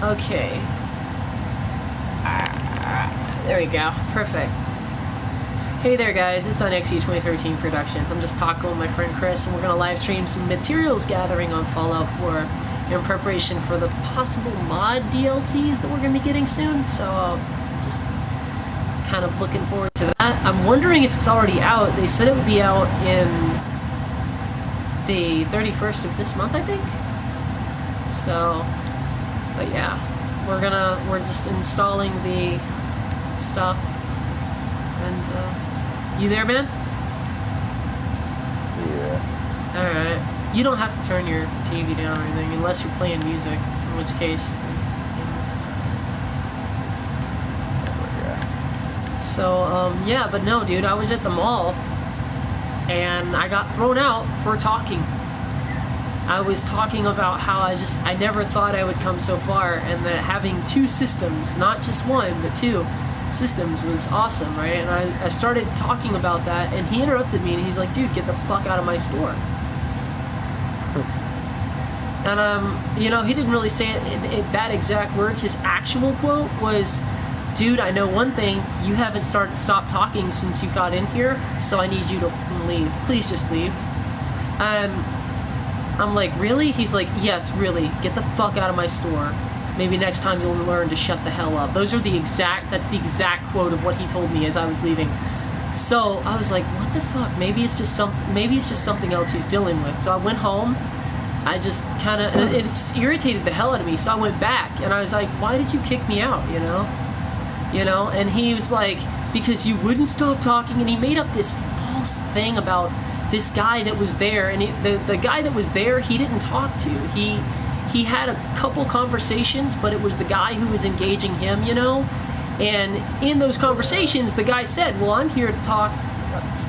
Okay. There we go. Perfect. Hey there, guys. It's on XE 2013 Productions. I'm just talking with my friend Chris, and we're going to live stream some materials gathering on Fallout 4 in preparation for the possible mod DLCs that we're going to be getting soon. So, just kind of looking forward to that. I'm wondering if it's already out. They said it would be out in the 31st of this month, I think. So, but yeah, we're just installing the stuff. And you there, man? Yeah. All right. You don't have to turn your TV down or anything unless you're playing music, in which case. So, yeah, but no, dude, I was at the mall, and I got thrown out for talking. I was talking about how I never thought I would come so far, and that having two systems, not just one, but two systems was awesome, right? And I started talking about that, and he interrupted me, and he's like, dude, get the fuck out of my store. And, you know, he didn't really say it in that exact words. His actual quote was, dude, I know one thing, you haven't stopped talking since you got in here, so I need you to leave. Please just leave. And I'm like, really? He's like, yes, really. Get the fuck out of my store. Maybe next time you'll learn to shut the hell up. That's the exact quote of what he told me as I was leaving. So I was like, what the fuck? Maybe it's just something else he's dealing with. So I went home. I just kind of, and it just irritated the hell out of me. So I went back and I was like, why did you kick me out? You know, and he was like, because you wouldn't stop talking, and he made up this false thing about this guy that was there, and the guy that was there, he didn't talk to. He had a couple conversations, but it was the guy who was engaging him, you know, and in those conversations, the guy said, well, I'm here to talk,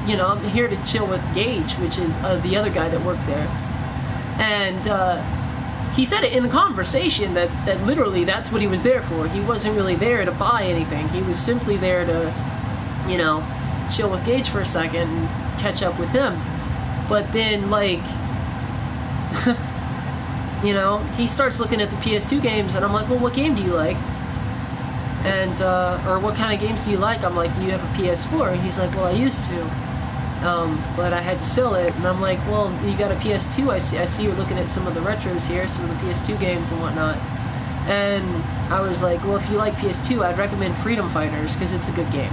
you know, I'm here to chill with Gage, which is the other guy that worked there, and he said it in the conversation that literally that's what he was there for. He wasn't really there to buy anything. He was simply there to, you know, chill with Gage for a second and catch up with him. But then, like, you know, he starts looking at the PS2 games, and I'm like, well, what game do you like? And, or what kind of games do you like? I'm like, do you have a PS4? And he's like, well, I used to. But I had to sell it, and I'm like, well, you got a PS2, I see you're looking at some of the retros here, some of the PS2 games and whatnot. And I was like, well, if you like PS2, I'd recommend Freedom Fighters, because it's a good game.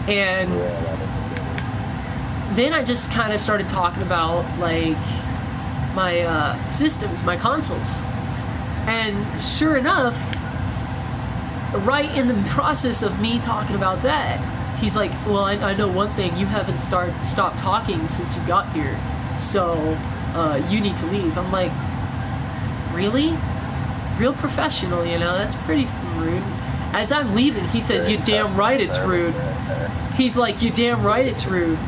And then I just kind of started talking about, like, my systems, my consoles. And sure enough, right in the process of me talking about that, he's like, well, I know one thing, you haven't stopped talking since you got here, so you need to leave. I'm like, really? Real professional, you know? That's pretty rude. As I'm leaving, he says, you're damn right it's rude. He's like, you're damn right it's rude.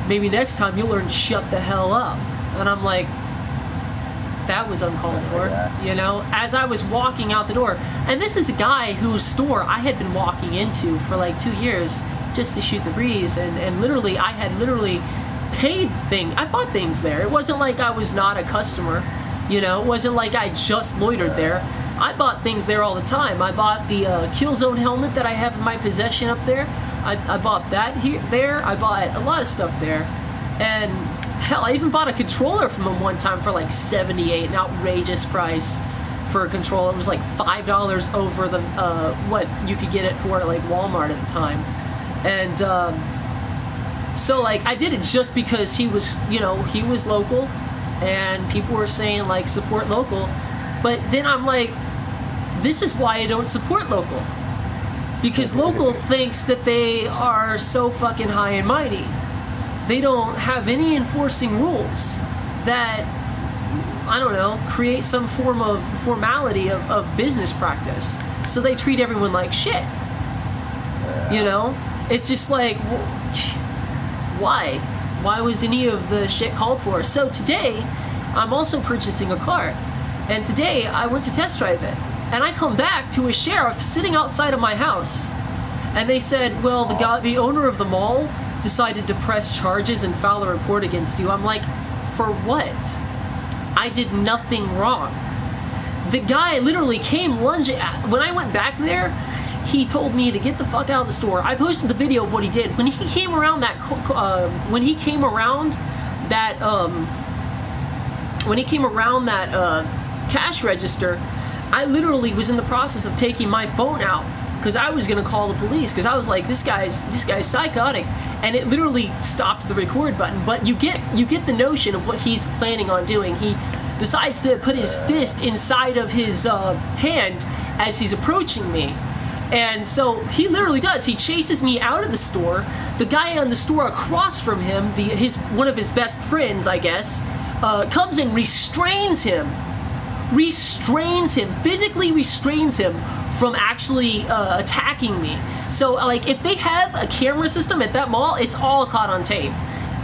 Maybe next time you'll learn to shut the hell up. And I'm like, that was uncalled for, you know, as I was walking out the door. And this is a guy whose store I had been walking into for like 2 years just to shoot the breeze, and literally I had paid things. I bought things there. It wasn't like I was not a customer, you know. It wasn't like I just loitered there. I bought things there all the time. I bought the Killzone helmet that I have in my possession up there. I bought that there. I bought a lot of stuff there. And hell, I even bought a controller from him one time for like $78, an outrageous price for a controller. It was like $5 over the what you could get it for at like Walmart at the time. And so like I did it just because he was, you know, he was local, and people were saying like support local. But then I'm like, this is why I don't support local, because local thinks that they are so fucking high and mighty. They don't have any enforcing rules that, I don't know, create some form of formality of business practice. So they treat everyone like shit. You know? It's just like, why? Why was any of the shit called for? So today, I'm also purchasing a car. And today, I went to test drive it. And I come back to a sheriff sitting outside of my house. And they said, well, the owner of the mall decided to press charges and file a report against you. I'm like, for what? I did nothing wrong. the guy literally came lunging. When I went back there, he told me to get the fuck out of the store. I posted the video of what he did. When he came around that, cash register, I literally was in the process of taking my phone out because I was gonna call the police because I was like, this guy's psychotic, and it literally stopped the record button. But you get the notion of what he's planning on doing. He decides to put his fist inside of his hand as he's approaching me. And so he literally does. He chases me out of the store. The guy on the store across from him, one of his best friends, I guess, comes and restrains him, physically restrains him from actually attacking me. So, like, if they have a camera system at that mall, it's all caught on tape.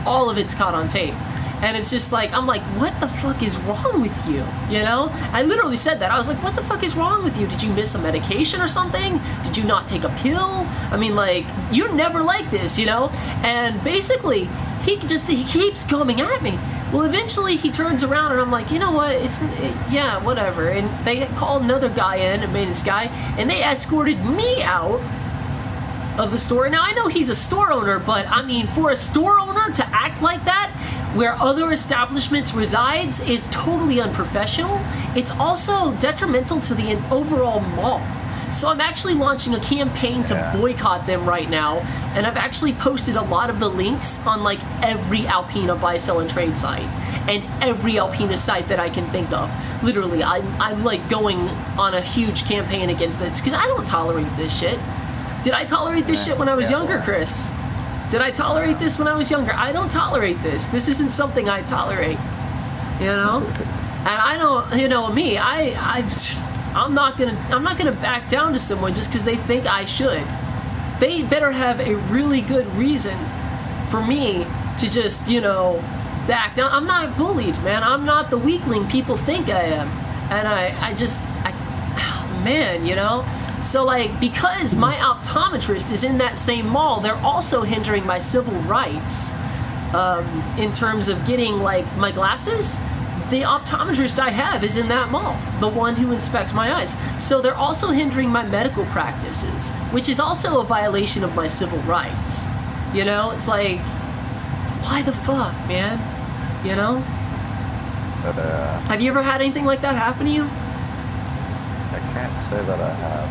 All of it's caught on tape. And it's just like, I'm like, what the fuck is wrong with you? You know? I literally said that. I was like, what the fuck is wrong with you? Did you miss a medication or something? Did you not take a pill? I mean, like, you're never like this, you know? And basically, he keeps coming at me. Well, eventually he turns around and I'm like, you know what? Yeah, whatever. And they called another guy in, a maintenance guy, and they escorted me out of the store. Now, I know he's a store owner, but I mean, for a store owner to act like that where other establishments resides is totally unprofessional. It's also detrimental to the overall mall. So I'm actually launching a campaign to boycott them right now, and I've actually posted a lot of the links on like every Alpina buy, sell, and trade site, and every Alpina site that I can think of. Literally, I'm like going on a huge campaign against this because I don't tolerate this shit. Did I tolerate this shit when I was younger, Chris? Did I tolerate this when I was younger? I don't tolerate this. This isn't something I tolerate, you know? And I don't, you know, me, I'm not gonna back down to someone just because they think I should. They better have a really good reason for me to just, you know, back down. I'm not bullied, man. I'm not the weakling people think I am. And man, you know? So, like, because my optometrist is in that same mall, they're also hindering my civil rights in terms of getting, like, my glasses. The optometrist I have is in that mall, the one who inspects my eyes. So they're also hindering my medical practices, which is also a violation of my civil rights. You know, it's like, why the fuck, man? You know? Have you ever had anything like that happen to you? I can't say that I have.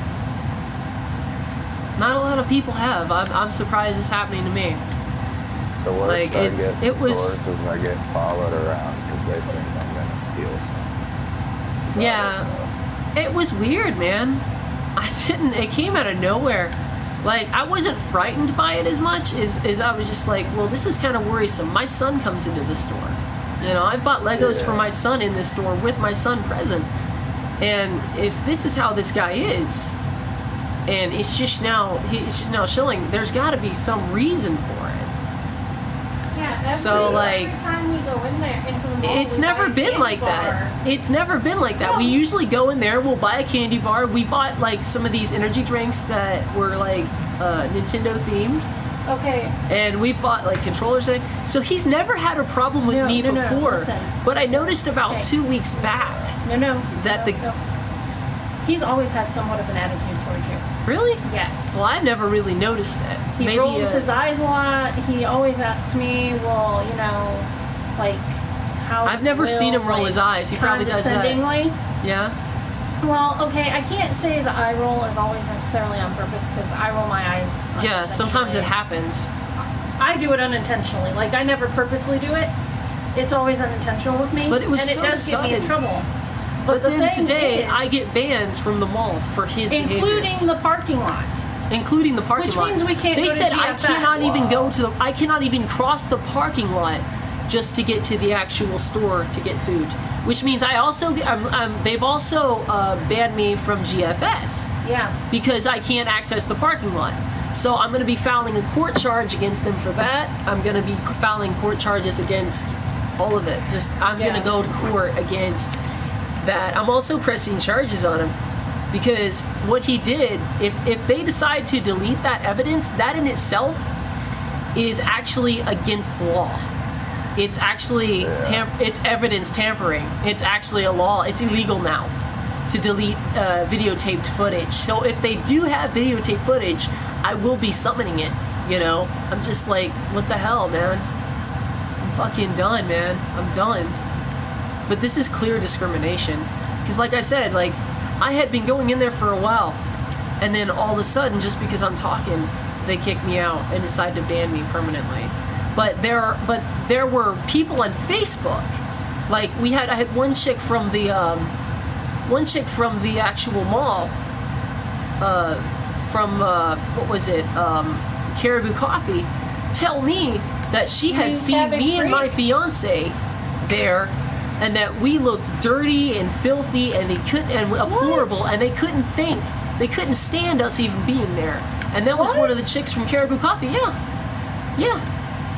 Not a lot of people have. I'm surprised it's happening to me. The worst like it was. Is I get followed around because they think I'm gonna steal something. Yeah, it was weird, man. It came out of nowhere. Like, I wasn't frightened by it as much as I was just like, well, this is kind of worrisome. My son comes into the store. You know, I've bought Legos for my son in this store with my son present. And if this is how this guy is, and it's just now showing, there's got to be some reason for it. Yeah, every time we go in there into the mall, it's never been like that. It's never been like that. We usually go in there, we'll buy a candy bar. We bought like some of these energy drinks that were like Nintendo themed. Okay. And we've bought like controllers. So he's never had a problem with me before. But I noticed about 2 weeks back he's always had somewhat of an attitude towards you. Really? Yes. Well, I never really noticed it. He rolls his eyes a lot. He always asks me, well, you know, like, how... I've never seen him roll his eyes. He probably does that. Yeah? Well, okay, I can't say the eye roll is always necessarily on purpose, because I roll my eyes yeah, sometimes it happens. I do it unintentionally. Like, I never purposely do it. It's always unintentional with me. But it was and it does get me in trouble. But then today, I get banned from the mall for his behaviors. Including the parking lot. Including the parking lot. Which means we can't go to GFS. They said I cannot even cross the parking lot just to get to the actual store to get food. Which means they've also banned me from GFS. Yeah. Because I can't access the parking lot. So I'm going to be filing a court charge against them for that. I'm going to be filing court charges against all of it. I'm going to go to court against that. I'm also pressing charges on him because what he did, if they decide to delete that evidence, that in itself is actually against the law. It's actually it's evidence tampering. It's actually a law. It's illegal now to delete videotaped footage. So if they do have videotaped footage, I will be summoning it, you know? I'm just like, what the hell, man? I'm fucking done, man. I'm done. But this is clear discrimination. Because like I said, like, I had been going in there for a while, and then all of a sudden, just because I'm talking, they kicked me out and decided to ban me permanently. But there were people on Facebook. Like I had one chick from the actual mall, what was it, Caribou Coffee, tell me that she had seen me and my fiance there, and that we looked dirty and filthy and horrible, and they couldn't stand us even being there. And that was one of the chicks from Caribou Coffee. Yeah.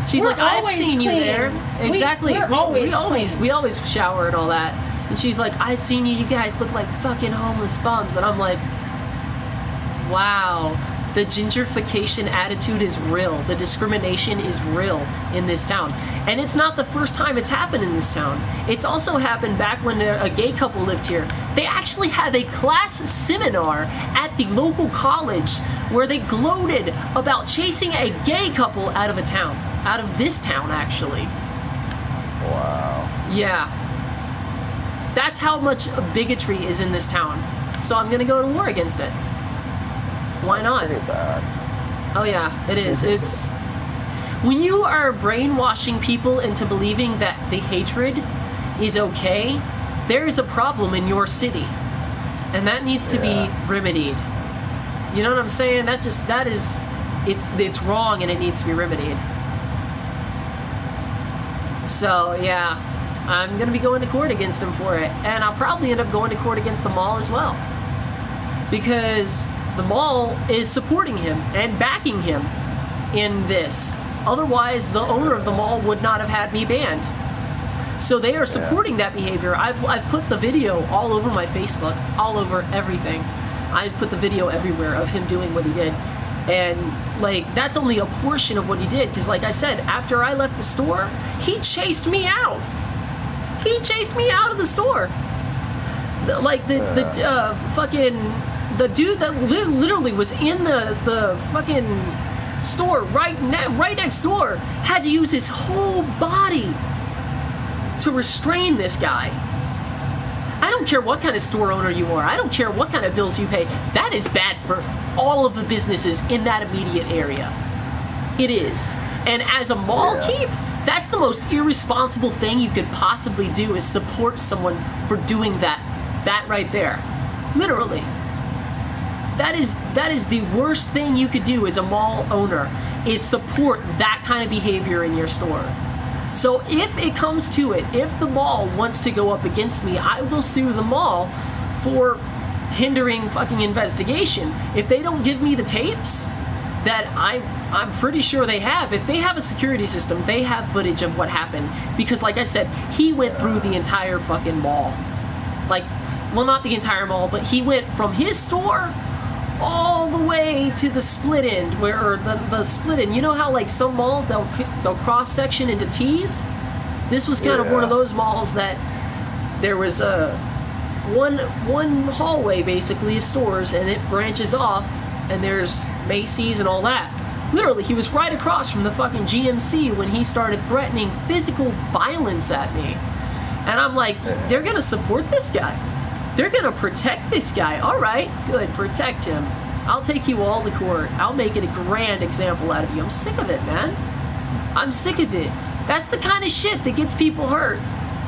She's like, I've seen you there. Exactly. We always shower and all that. And she's like, I've seen you. You guys look like fucking homeless bums. And I'm like, wow. The gentrification attitude is real. The discrimination is real in this town. And it's not the first time it's happened in this town. It's also happened back when a gay couple lived here. They actually had a class seminar at the local college where they gloated about chasing a gay couple out of a town. Out of this town, actually. Wow. Yeah. That's how much bigotry is in this town. So I'm gonna go to war against it. Why not? Pretty bad. Oh yeah, it is. It's when you are brainwashing people into believing that the hatred is okay, there is a problem in your city, and that needs to be remedied. You know what I'm saying? It's wrong, and it needs to be remedied. So yeah, I'm gonna be going to court against him for it, and I'll probably end up going to court against the mall as well, because the mall is supporting him and backing him in this. Otherwise, the owner of the mall would not have had me banned. So they are supporting that behavior. I've put the video all over my Facebook, all over everything. I've put the video everywhere of him doing what he did. And, like, that's only a portion of what he did. Because, like I said, after I left the store, he chased me out. He chased me out of the store. The dude that literally was in the fucking store right next door had to use his whole body to restrain this guy. I don't care what kind of store owner you are. I don't care what kind of bills you pay. That is bad for all of the businesses in that immediate area. It is. And as a mall keep, that's the most irresponsible thing you could possibly do, is support someone for doing that right there. Literally. That is the worst thing you could do as a mall owner, is support that kind of behavior in your store. So if it comes to it, if the mall wants to go up against me, I will sue the mall for hindering fucking investigation. If they don't give me the tapes that I'm pretty sure they have, if they have a security system, they have footage of what happened. Because like I said, he went through the entire fucking mall. Like, well, not the entire mall, but he went from his store all the way to the split end, or the split end. You know how, like, some malls, they'll cross section into T's? This was kind of one of those malls that there was one hallway basically of stores, and it branches off, and there's Macy's and all that. Literally, he was right across from the fucking GMC when he started threatening physical violence at me. And I'm like, they're gonna support this guy. They're gonna protect this guy. All right, good, protect him. I'll take you all to court. I'll make it a grand example out of you. I'm sick of it, man. I'm sick of it. That's the kind of shit that gets people hurt.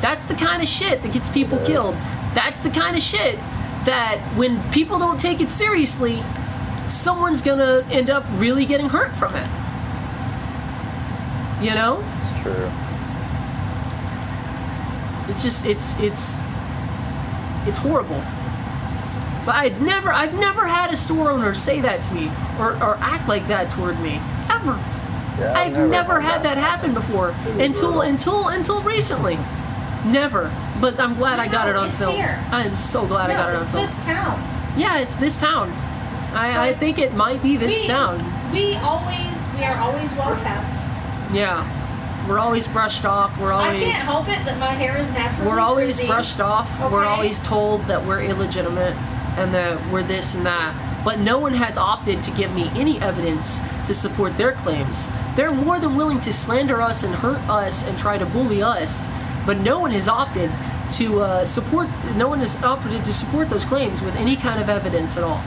That's the kind of shit that gets people killed. That's the kind of shit that when people don't take it seriously, someone's gonna end up really getting hurt from it. You know? It's true. It's just, it's horrible. But I've never had a store owner say that to me, or act like that toward me, ever. Yeah, I've never had that happen before until recently. Never. But I'm glad I got it on film. Here. I am so glad I got it on film. It's this town. Yeah, it's this town. I think it might be this town. We are always well kept. Yeah. We're always brushed off. We're I always can't help it that my hair is naturally we're always frizzy. brushed off. We're Okay. always told that we're illegitimate and that we're this and that. But no one has opted to give me any evidence to support their claims. They're more than willing to slander us and hurt us and try to bully us, but no one has opted to support. No one has opted to support those claims with any kind of evidence at all.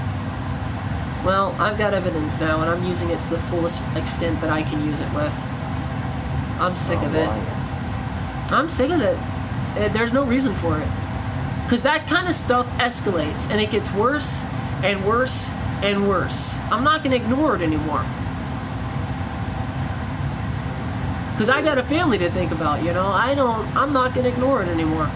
Well, I've got evidence now, and I'm using it to the fullest extent that I can use it with. I'm sick of it. I'm sick of it. There's no reason for it. Because that kind of stuff escalates, and it gets worse and worse and worse. I'm not going to ignore it anymore. Because I got a family to think about, you know? I'm not going to ignore it anymore.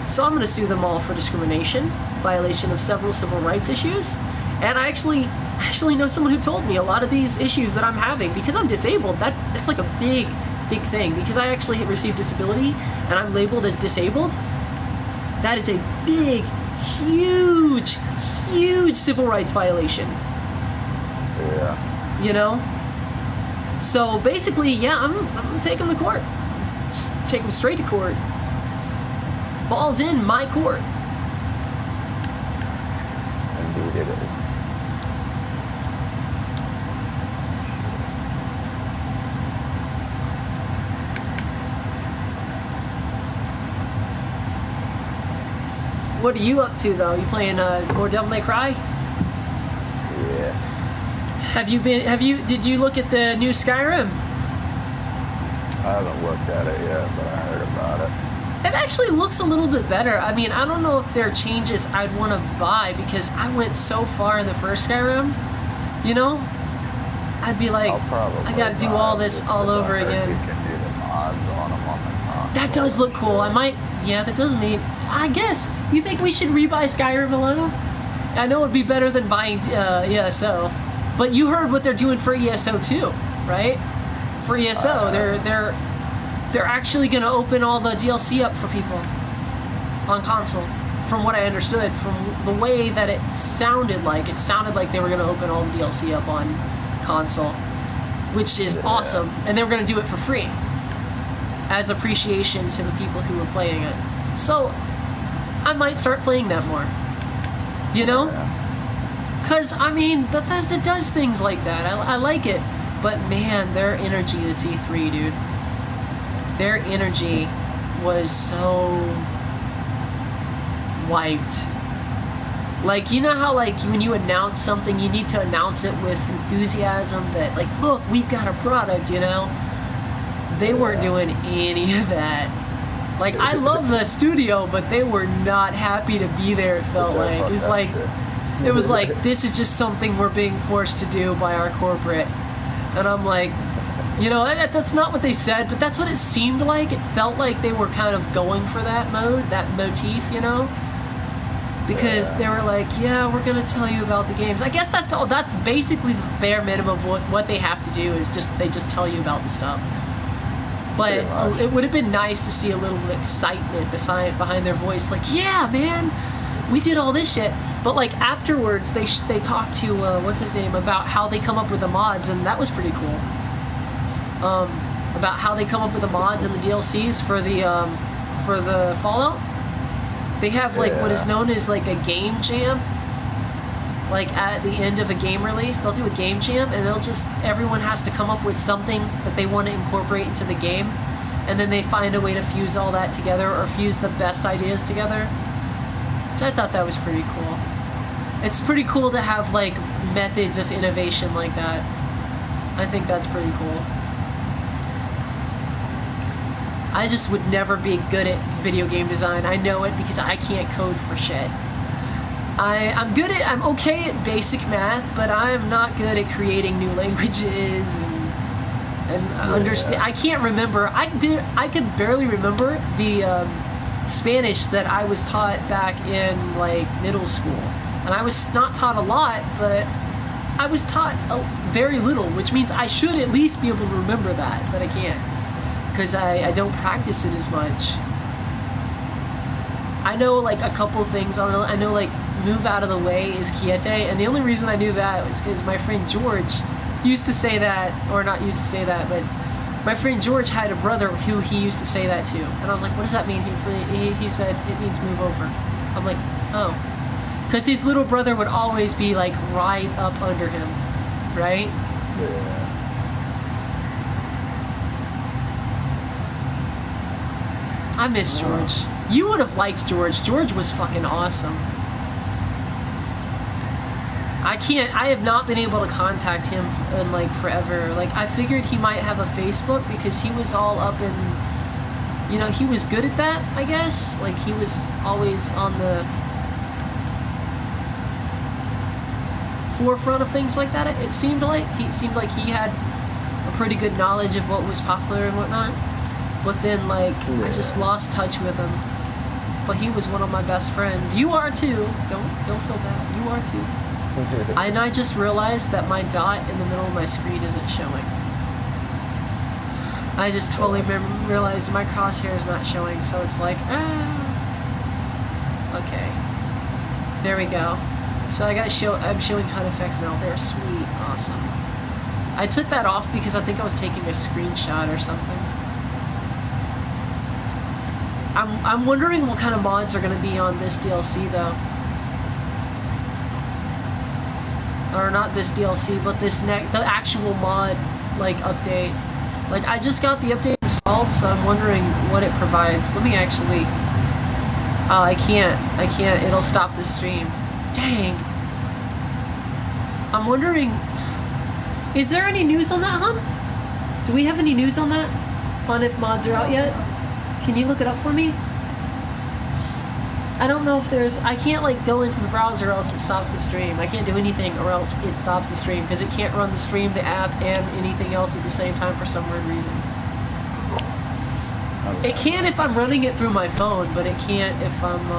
So I'm going to sue them all for discrimination, violation of several civil rights issues. And I actually know someone who told me a lot of these issues that I'm having, because I'm disabled, it's like a big thing. Because I actually received disability and I'm labeled as disabled, that is a big, huge civil rights violation. Yeah. You know? So basically, yeah, I'm gonna take him to court. Just take him straight to court. Ball's in my court. Indeed it is. What are you up to, though? You playing more Devil May Cry? Yeah. Did you look at the new Skyrim? I haven't looked at it yet, but I heard about it. It actually looks a little bit better. I mean, I don't know if there are changes I'd want to buy, because I went so far in the first Skyrim, you know? I'd be like, I gotta do all this all over again. You can do the mods on them on the console. That does look cool. That does mean, I guess, you think we should rebuy Skyrim, Alana? I know it'd be better than buying ESO, but you heard what they're doing for ESO too, right? For ESO, they're actually going to open all the DLC up for people on console, from what I understood, from the way that it sounded like they were going to open all the DLC up on console, which is awesome, and they were going to do it for free as appreciation to the people who were playing it. So I might start playing that more, you know? Because, I mean, Bethesda does things like that. I like it. But, man, their energy this E3, dude. Their energy was so wiped. Like, you know how, like, when you announce something, you need to announce it with enthusiasm that, like, look, we've got a product, you know? They weren't doing any of that. Like, I love the studio, but they were not happy to be there, it felt like. It was like, this is just something we're being forced to do by our corporate. And I'm like, you know, that's not what they said, but that's what it seemed like. It felt like they were kind of going for that motif, you know? Because they were like, yeah, we're going to tell you about the games. I guess that's all. That's basically the bare minimum of what they have to do, is they just tell you about the stuff. But it would have been nice to see a little excitement behind their voice. Like, yeah, man, we did all this shit. But, like, afterwards, they talked to, what's his name, about how they come up with the mods, and that was pretty cool. About how they come up with the mods and the DLCs for the Fallout. They have, like, what is known as, like, a game jam. Like, at the end of a game release, they'll do a game jam, and everyone has to come up with something that they want to incorporate into the game, and then they find a way to fuse all that together, or fuse the best ideas together. Which I thought that was pretty cool. It's pretty cool to have, like, methods of innovation like that. I think that's pretty cool. I just would never be good at video game design. I know it because I can't code for shit. I'm okay at basic math, but I am not good at creating new languages and understand. I can't remember. I could barely remember the Spanish that I was taught back in, like, middle school. And I was not taught a lot, but I was taught very little, which means I should at least be able to remember that, but I can't. Because I don't practice it as much. I know, like, a couple things. I know, like, move out of the way is quiete, and the only reason I knew that was because my friend George used to say that, or not used to say that, but my friend George had a brother who he used to say that to, and I was like, what does that mean? He said it means move over. I'm like, oh, because his little brother would always be like right up under him, right? Yeah. I miss George. You would have liked George. George was fucking awesome. I have not been able to contact him in like forever. Like, I figured he might have a Facebook because he was all up in, you know, he was good at that, I guess. Like, he was always on the forefront of things like that. It seemed like he had a pretty good knowledge of what was popular and whatnot. But then, like, Yeah. I just lost touch with him. But he was one of my best friends. You are too. Don't feel bad. You are too. And I just realized that my dot in the middle of my screen isn't showing. I just totally realized my crosshair is not showing, so it's like, okay. There we go. So I'm showing HUD effects now. They're sweet, awesome. I took that off because I think I was taking a screenshot or something. I'm wondering what kind of mods are going to be on this DLC though. Or not this DLC, but the actual mod, like, update. Like, I just got the update installed, so I'm wondering what it provides. Let me actually... Oh, I can't. It'll stop the stream. Dang. I'm wondering... Is there any news on that, huh? Do we have any news on that? On if mods are out yet? Can you look it up for me? I don't know if there's... I can't, like, go into the browser or else it stops the stream. I can't do anything or else it stops the stream because it can't run the stream, the app, and anything else at the same time for some weird reason. It can if I'm running it through my phone, but it can't if I'm,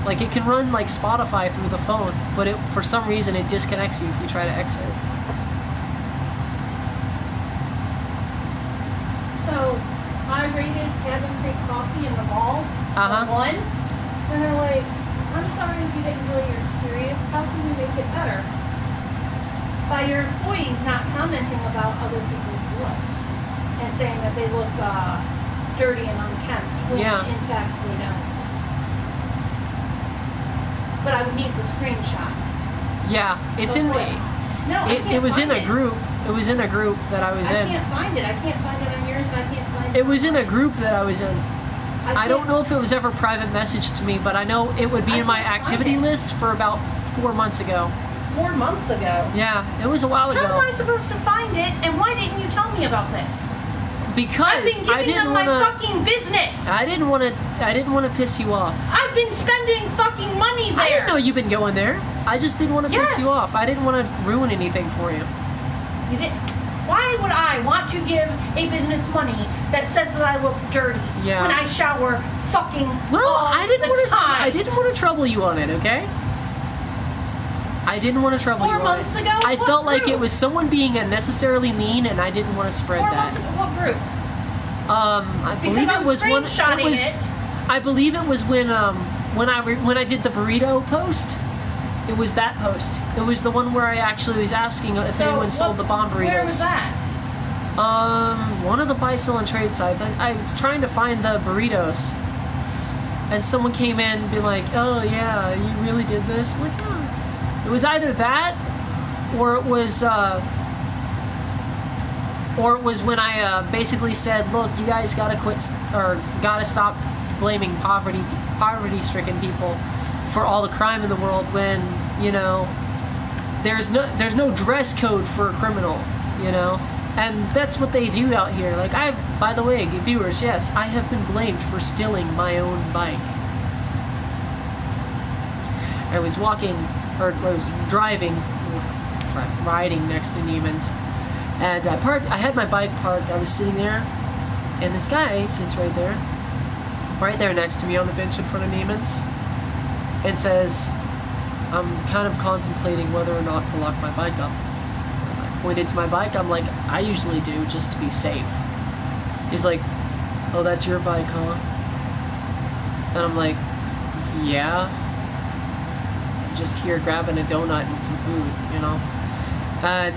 like, it can run, like, Spotify through the phone, but for some reason it disconnects you if you try to exit. So, I rated Cabin Creek Coffee in the mall. One, and they're like, I'm sorry if you didn't enjoy your experience. How can we make it better? By your employees not commenting about other people's looks and saying that they look dirty and unkempt. When in fact they don't. But I would need the screenshot. Yeah, it's in the... No, it was in a group. It was in a group that I was in. I can't find it. I can't find it on yours, and I can't find it. It was in a group that I was in. I don't know if it was ever private messaged to me, but I know it would be in my activity list for about 4 months ago. 4 months ago? Yeah, it was a while ago. How am I supposed to find it, and why didn't you tell me about this? Because I've been giving them my fucking business. I didn't want to piss you off. I've been spending fucking money there. I didn't know you've been going there. I just didn't want to piss you off. I didn't want to ruin anything for you. You didn't. Why would I want to give a business money that says that I look dirty when I shower fucking all the time? I didn't want to trouble you on it, okay? I didn't want to trouble you on it. 4 months ago? I felt like it was someone being unnecessarily mean, and I didn't want to spread 4 that. months ago? What group? I believe it was one. I believe it was when I did the burrito post. It was that post. It was the one where I actually was asking if anyone sold the bomb burritos. Where was that? One of the buy, sell, and trade sites. I was trying to find the burritos, and someone came in and be like, "Oh yeah, you really did this?" I'm like, oh. It was either that, or it was when I basically said, "Look, you guys gotta quit or gotta stop blaming poverty-stricken people for all the crime in the world when, you know, there's no dress code for a criminal, you know." And that's what they do out here. Like, by the way, viewers, yes, I have been blamed for stealing my own bike. I was walking, or I was driving, riding next to Neiman's, and I had my bike parked. I was sitting there, and this guy sits right there next to me on the bench in front of Neiman's, and says, "I'm kind of contemplating whether or not to lock my bike up." Pointed to my bike. I'm like, "I usually do, just to be safe." He's like, "Oh, that's your bike, huh?" And I'm like, "Yeah. I'm just here grabbing a donut and some food, you know?" And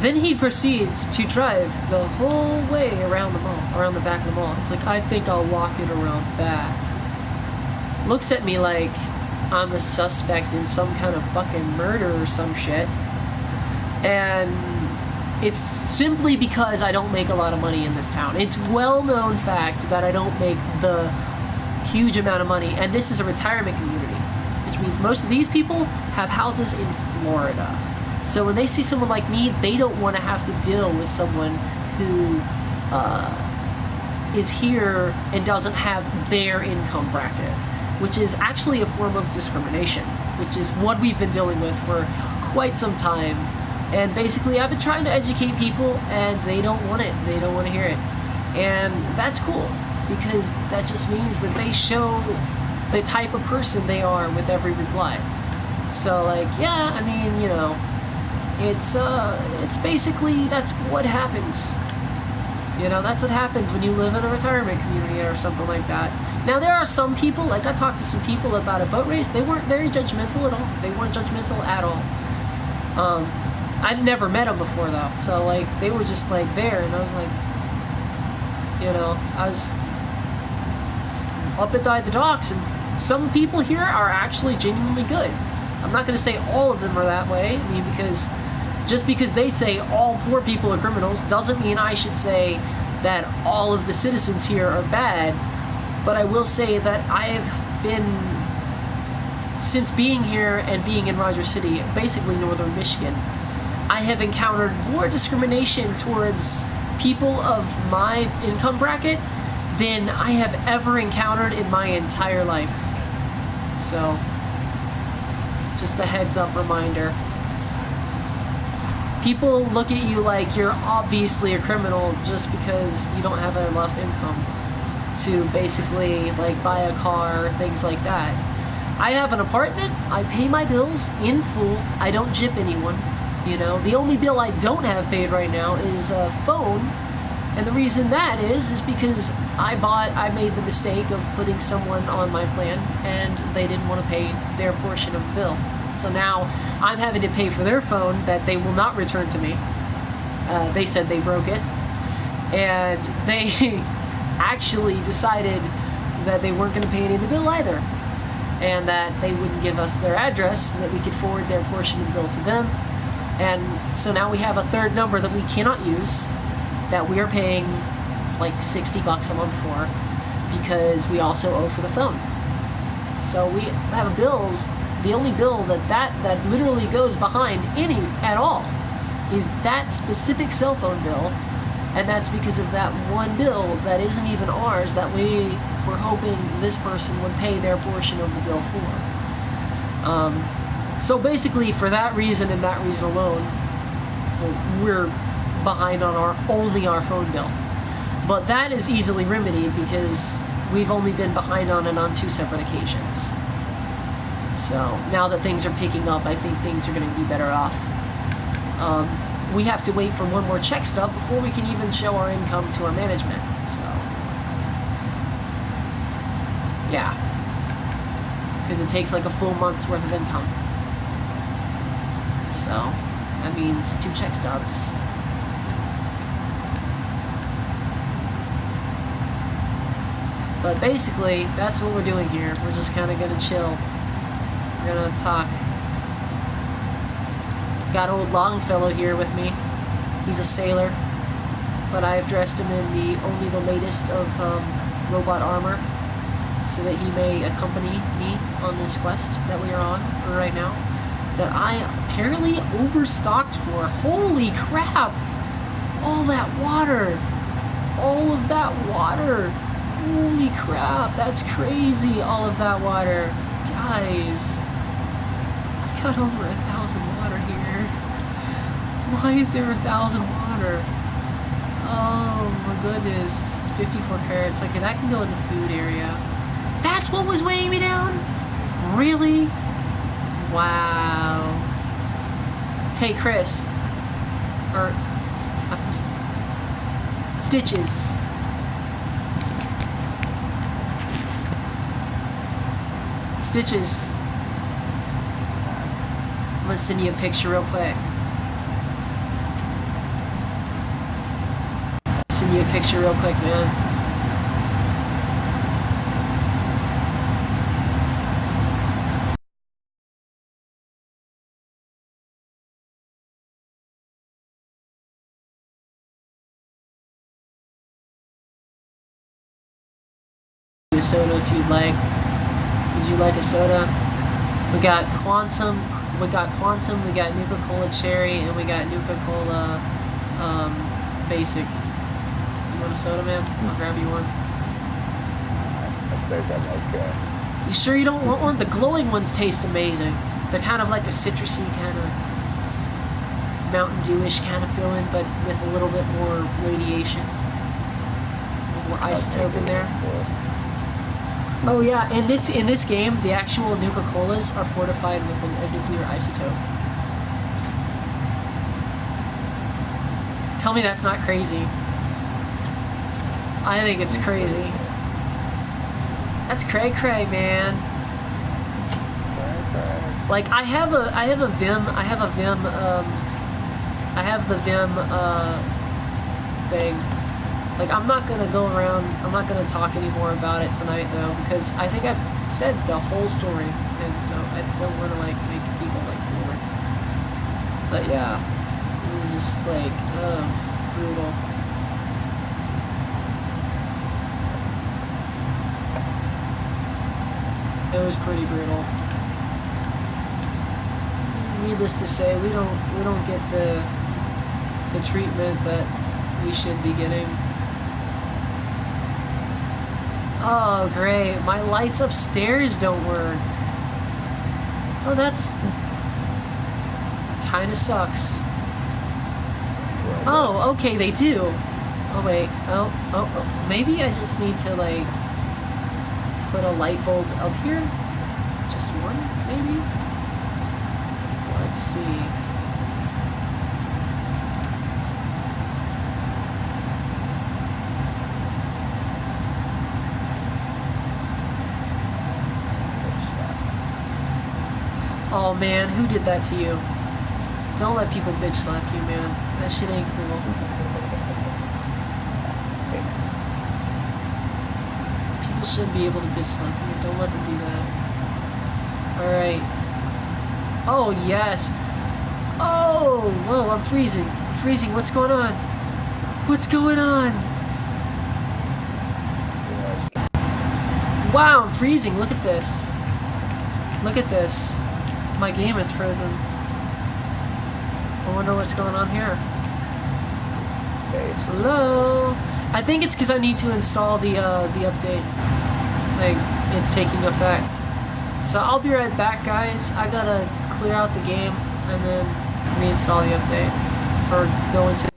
Then he proceeds to drive the whole way around the mall, around the back of the mall. He's like, I think I'll walk it around back. Looks at me like I'm a suspect in some kind of fucking murder or some shit. And it's simply because I don't make a lot of money in this town. It's well-known fact that I don't make the huge amount of money. And this is a retirement community, which means most of these people have houses in Florida. So when they see someone like me, they don't want to have to deal with someone who is here and doesn't have their income bracket, which is actually a form of discrimination, which is what we've been dealing with for quite some time. And basically, I've been trying to educate people, and they don't want it. They don't want to hear it. And that's cool, because that just means that they show the type of person they are with every reply. So, like, yeah, I mean, you know, it's basically, that's what happens. You know, that's what happens when you live in a retirement community or something like that. Now, there are some people, like I talked to some people about a boat race, they weren't very judgmental at all. They weren't judgmental at all. I'd never met them before, though. So, like, they were just, like, there, and I was like, you know, I was up at the docks, and some people here are actually genuinely good. I'm not going to say all of them are that way. I mean, because just because they say all poor people are criminals doesn't mean I should say that all of the citizens here are bad. But I will say that I have been, since being here and being in Rogers City, basically northern Michigan, I have encountered more discrimination towards people of my income bracket than I have ever encountered in my entire life. So, just a heads up reminder. People look at you like you're obviously a criminal just because you don't have enough income to basically, like, buy a car or things like that. I have an apartment, I pay my bills in full, I don't gyp anyone, you know. The only bill I don't have paid right now is a phone, and the reason that is because I made the mistake of putting someone on my plan, and they didn't want to pay their portion of the bill. So now I'm having to pay for their phone that they will not return to me. They said they broke it, and they actually decided that they weren't going to pay any of the bill either, and that they wouldn't give us their address and that we could forward their portion of the bill to them. And so now we have a third number that we cannot use, that we are paying like $60 a month for, because we also owe for the phone. So we have bills. The only bill that literally goes behind any at all is that specific cell phone bill, and that's because of that one bill that isn't even ours, that we were hoping this person would pay their portion of the bill for. So basically, for that reason and that reason alone, we're behind on only our phone bill. But that is easily remedied because we've only been behind on it on 2 separate occasions. So now that things are picking up, I think things are going to be better off. We have to wait for one more check stub before we can even show our income to our management. So, yeah. Because it takes like a full month's worth of income. So, that means 2 check stubs. But basically, that's what we're doing here. We're just kind of going to chill. We're going to talk. Got old Longfellow here with me. He's a sailor, but I've dressed him in only the latest of robot armor, so that he may accompany me on this quest that we are on right now, that I apparently overstocked for. Holy crap! All that water! All of that water! Holy crap, that's crazy, all of that water. Guys, I've got over 1,000 water here. Why is there 1,000 water? Oh my goodness. 54 carats. Okay, that can go in the food area. That's what was weighing me down? Really? Wow. Hey, Chris. Or Stitches. Stitches. I'm gonna send you a picture real quick. you a picture real quick, man. A soda if you'd like. Would you like a soda? We got Quantum, we got Nuka-Cola Cherry, and we got Nuka-Cola Basic. You want a soda, man? I'll grab you one. I think I'm okay. You sure you don't want one? The glowing ones taste amazing. They're kind of like a citrusy kind of Mountain Dew-ish kind of feeling, but with a little bit more radiation. A little more isotope in there. Oh yeah, in this game, the actual Nuka-Colas are fortified with a nuclear isotope. Tell me that's not crazy. I think it's crazy. That's cray, man. Like I have the Vim thing. Like I'm not gonna talk anymore about it tonight though, because I think I've said the whole story, and so I don't want to like make people like more. But yeah, it was just like brutal. It was pretty brutal. Needless to say, we don't get the treatment that we should be getting. Oh, great. My lights upstairs don't work. Oh, that's... kinda sucks. Oh, okay, they do. Oh, wait. Oh. Maybe I just need to, like, put a light bulb up here? Just one, maybe? Let's see. Oh man, who did that to you? Don't let people bitch slap you, man. That shit ain't cool. People shouldn't be able to bitch slap you. Don't let them do that. Alright. Oh, yes. Oh, whoa, I'm freezing. I'm freezing. What's going on? What's going on? Wow, I'm freezing. Look at this. Look at this. My game is frozen. I wonder what's going on here. Hello? I think it's because I need to install the update. Like, it's taking effect. So I'll be right back, guys. I gotta clear out the game and then reinstall the update. Or go into